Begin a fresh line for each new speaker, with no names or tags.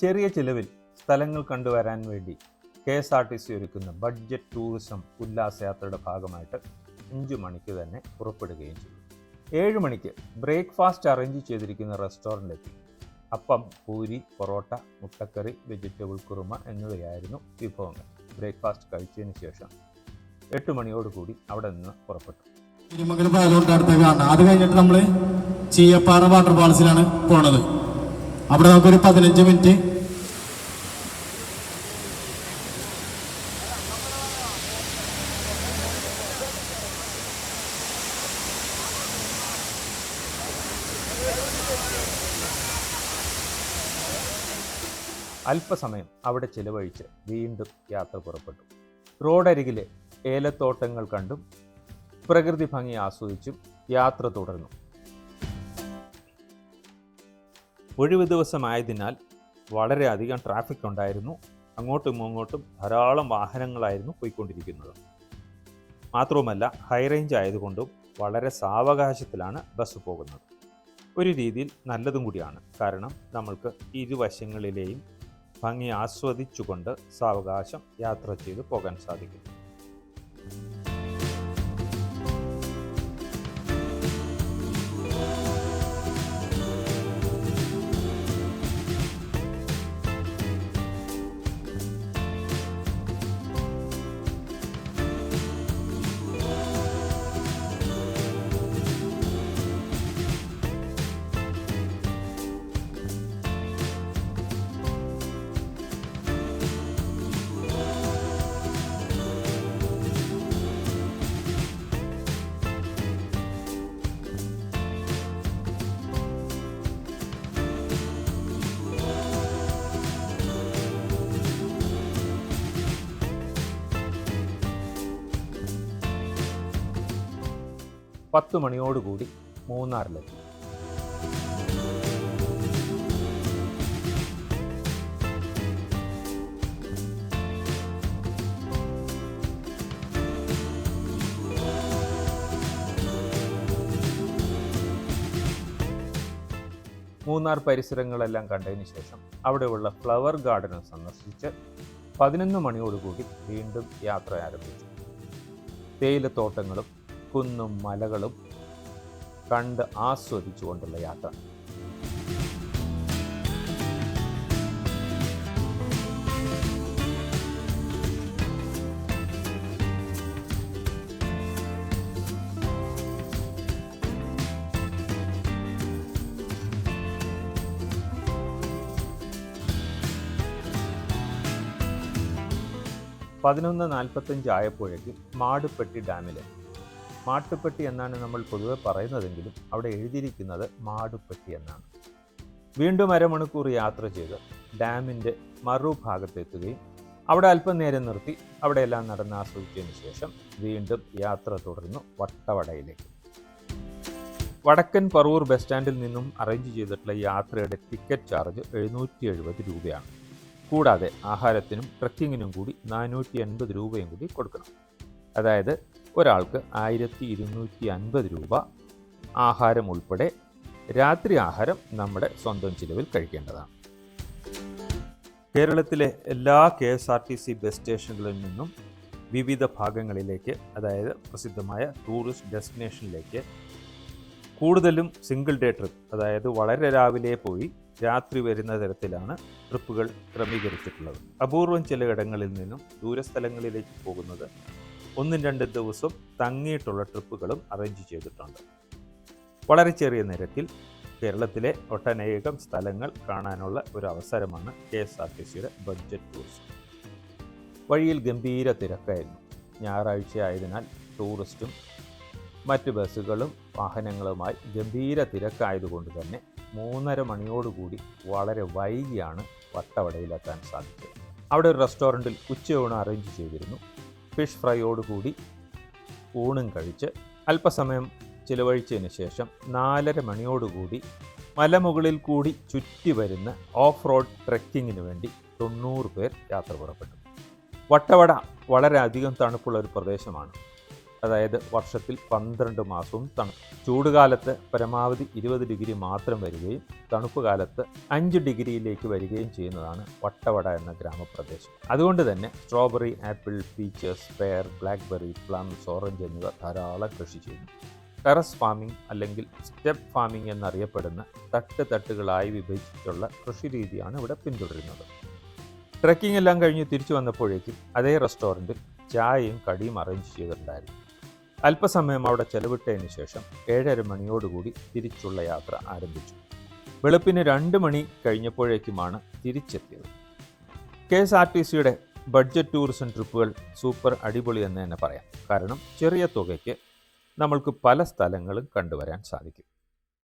ചെറിയ ചിലവിൽ സ്ഥലങ്ങൾ കണ്ടുവരാൻ വേണ്ടി KSRTC ഒരുക്കുന്ന ബഡ്ജറ്റ് ടൂറിസം ഉല്ലാസയാത്രയുടെ ഭാഗമായിട്ട് 5 മണിക്ക് തന്നെ പുറപ്പെടുകയും ചെയ്തു. 7 മണിക്ക് ബ്രേക്ക്ഫാസ്റ്റ് അറേഞ്ച് ചെയ്തിരിക്കുന്ന റെസ്റ്റോറൻറ്റിലെത്തി. അപ്പം, പൂരി, പൊറോട്ട, മുട്ടക്കറി, വെജിറ്റബിൾ കുറുമ എന്നിവയായിരുന്നു വിഭവങ്ങൾ. ബ്രേക്ക്ഫാസ്റ്റ് കഴിച്ചതിന് ശേഷം 8 മണിയോടുകൂടി അവിടെ നിന്ന് പുറപ്പെട്ടു.
തിരുമംഗലം പാലോട്ട് അടുത്തേക്കാണ്. അത് കഴിഞ്ഞിട്ട് നമ്മൾ ചീയപ്പാറ വാട്ടർഫാൾസിലാണ് പോണത്. അവിടെ നമുക്കൊരു 15 മിനിറ്റ്
അല്പസമയം അവിടെ ചിലവഴിച്ച് വീണ്ടും യാത്ര പുറപ്പെട്ടു. റോഡരികിലെ ഏലത്തോട്ടങ്ങൾ കണ്ടും പ്രകൃതി ഭംഗി ആസ്വദിച്ചും യാത്ര തുടർന്നു. ഒഴിവ് ദിവസമായതിനാൽ വളരെയധികം ട്രാഫിക് ഉണ്ടായിരുന്നു. അങ്ങോട്ടും ഇങ്ങോട്ടും ധാരാളം വാഹനങ്ങളായിരുന്നു പോയിക്കൊണ്ടിരിക്കുന്നത്. മാത്രവുമല്ല, ഹൈറേഞ്ച് ആയതുകൊണ്ടും വളരെ സാവകാശത്തിലാണ് ബസ് പോകുന്നത്. ഒരു രീതിയിൽ നല്ലതും കൂടിയാണ്. കാരണം നമ്മൾക്ക് ഇരുവശങ്ങളിലെയും ഭംഗി ആസ്വദിച്ചുകൊണ്ട് സാവകാശം യാത്ര ചെയ്ത് പോകാൻ സാധിക്കും. പത്ത് മണിയോടുകൂടി മൂന്നാറിലെത്തി. മൂന്നാർ പരിസരങ്ങളെല്ലാം കണ്ടതിന് ശേഷം അവിടെയുള്ള ഫ്ലവർ ഗാർഡനും സന്ദർശിച്ച് 11 മണിയോടുകൂടി വീണ്ടും യാത്ര ആരംഭിച്ചു. തേയിലത്തോട്ടങ്ങളും കുന്നും മലകളും കണ്ട് ആസ്വദിച്ചുകൊണ്ടുള്ള യാത്ര. പതിനൊന്ന് 45 ആയപ്പോഴേക്കും മാടുപ്പെട്ടി ഡാമിലെത്തി. മാട്ടുപ്പെട്ടി എന്നാണ് നമ്മൾ പൊതുവെ പറയുന്നതെങ്കിലും അവിടെ എഴുതിയിരിക്കുന്നത് മാടുപ്പെട്ടി എന്നാണ്. വീണ്ടും അരമണിക്കൂർ യാത്ര ചെയ്ത് ഡാമിൻ്റെ മറുഭാഗത്തെത്തുകയും അവിടെ അല്പം നേരം നിർത്തി അവിടെയെല്ലാം നടന്ന് ആസ്വദിച്ചതിന് ശേഷം വീണ്ടും യാത്ര തുടർന്നു വട്ടവടയിലേക്ക്. വടക്കൻ പറവൂർ ബസ് സ്റ്റാൻഡിൽ നിന്നും അറേഞ്ച് ചെയ്തിട്ടുള്ള യാത്രയുടെ ടിക്കറ്റ് ചാർജ് 770 രൂപയാണ്. കൂടാതെ ആഹാരത്തിനും ട്രക്കിങ്ങിനും കൂടി 480 രൂപയും കൂടി കൊടുക്കണം. അതായത് ഒരാൾക്ക് 1250 രൂപ ആഹാരം ഉൾപ്പെടെ രാത്രി ആഹാരം നമ്മുടെ സ്വന്തം ചിലവിൽ കഴിക്കേണ്ടതാണ്. കേരളത്തിലെ എല്ലാ KSRTC ബസ് സ്റ്റേഷനുകളിൽ നിന്നും വിവിധ ഭാഗങ്ങളിലേക്ക്, അതായത് പ്രസിദ്ധമായ ടൂറിസ്റ്റ് ഡെസ്റ്റിനേഷനിലേക്ക് കൂടുതലും സിംഗിൾ ഡേ ട്രിപ്പ്, അതായത് വളരെ രാവിലെ പോയി രാത്രി വരുന്ന തരത്തിലാണ് ട്രിപ്പുകൾ ക്രമീകരിച്ചിട്ടുള്ളത്. അപൂർവം ചിലയിടങ്ങളിൽ നിന്നും ദൂരസ്ഥലങ്ങളിലേക്ക് പോകുന്നത് 1-2 ദിവസം തങ്ങിയിട്ടുള്ള ട്രിപ്പുകളും അറേഞ്ച് ചെയ്തിട്ടുണ്ട്. വളരെ ചെറിയ നിരക്കിൽ കേരളത്തിലെ ഒട്ടനേകം സ്ഥലങ്ങൾ കാണാനുള്ള ഒരു അവസരമാണ് KSRTCയുടെ ബഡ്ജറ്റ് ടൂറിസം. വഴിയിൽ ഗംഭീര തിരക്കായിരുന്നു. ഞായറാഴ്ച ആയതിനാൽ ടൂറിസ്റ്റും മറ്റ് ബസ്സുകളും വാഹനങ്ങളുമായി ഗംഭീര തിരക്കായതുകൊണ്ട് തന്നെ 3:30 മണിയോടുകൂടി വളരെ വൈകിയാണ് വട്ടവടയിലെത്താൻ സാധിച്ചത്. അവിടെ ഒരു റെസ്റ്റോറൻറ്റിൽ ഉച്ചയൂണ് അറേഞ്ച് ചെയ്തിരുന്നു. ഫിഷ് ഫ്രൈയോടുകൂടി ഊണും കഴിച്ച് അല്പസമയം ചിലവഴിച്ചതിന് ശേഷം 4:30 മണിയോടുകൂടി മലമുകളിൽ കൂടി ചുറ്റി വരുന്ന ഓഫ് റോഡ് ട്രെക്കിങ്ങിന് വേണ്ടി 90 പേർ യാത്ര പുറപ്പെട്ടു. വട്ടവട വളരെയധികം തണുപ്പുള്ള ഒരു പ്രദേശമാണ്. അതായത് വർഷത്തിൽ 12 മാസവും തണുപ്പ്. ചൂടുകാലത്ത് പരമാവധി 20 ഡിഗ്രി മാത്രം വരികയും തണുപ്പ് കാലത്ത് 5 ഡിഗ്രിയിലേക്ക് വരികയും ചെയ്യുന്നതാണ് വട്ടവട എന്ന ഗ്രാമപ്രദേശം. അതുകൊണ്ട് തന്നെ strawberry, apple, peaches, pair, blackberry, plums, orange എന്നിവ ധാരാളം കൃഷി ചെയ്യുന്നു. ടെറസ് ഫാമിംഗ് അല്ലെങ്കിൽ സ്റ്റെപ്പ് ഫാമിംഗ് എന്നറിയപ്പെടുന്ന തട്ടുകളായി വിഭജിച്ചിട്ടുള്ള കൃഷി രീതിയാണ് ഇവിടെ പിന്തുടരുന്നത്. ട്രെക്കിംഗ് എല്ലാം കഴിഞ്ഞ് തിരിച്ചു വന്നപ്പോഴേക്കും അതേ റെസ്റ്റോറൻറ്റിൽ ചായയും കടിയും അറേഞ്ച് ചെയ്തിട്ടുണ്ടായിരുന്നു. അല്പസമയം അവിടെ ചെലവിട്ടതിന് ശേഷം 7:30 മണിയോടുകൂടി തിരിച്ചുള്ള യാത്ര ആരംഭിച്ചു. വെളുപ്പിന് 2 മണി കഴിഞ്ഞപ്പോഴേക്കുമാണ് തിരിച്ചെത്തിയത്. KSRTCയുടെ ബഡ്ജറ്റ് ടൂറിസം ട്രിപ്പുകൾ സൂപ്പർ അടിപൊളി എന്ന് തന്നെ പറയാം. കാരണം ചെറിയ തുകയ്ക്ക് നമ്മൾക്ക് പല സ്ഥലങ്ങളും കണ്ടുവരാൻ സാധിക്കും.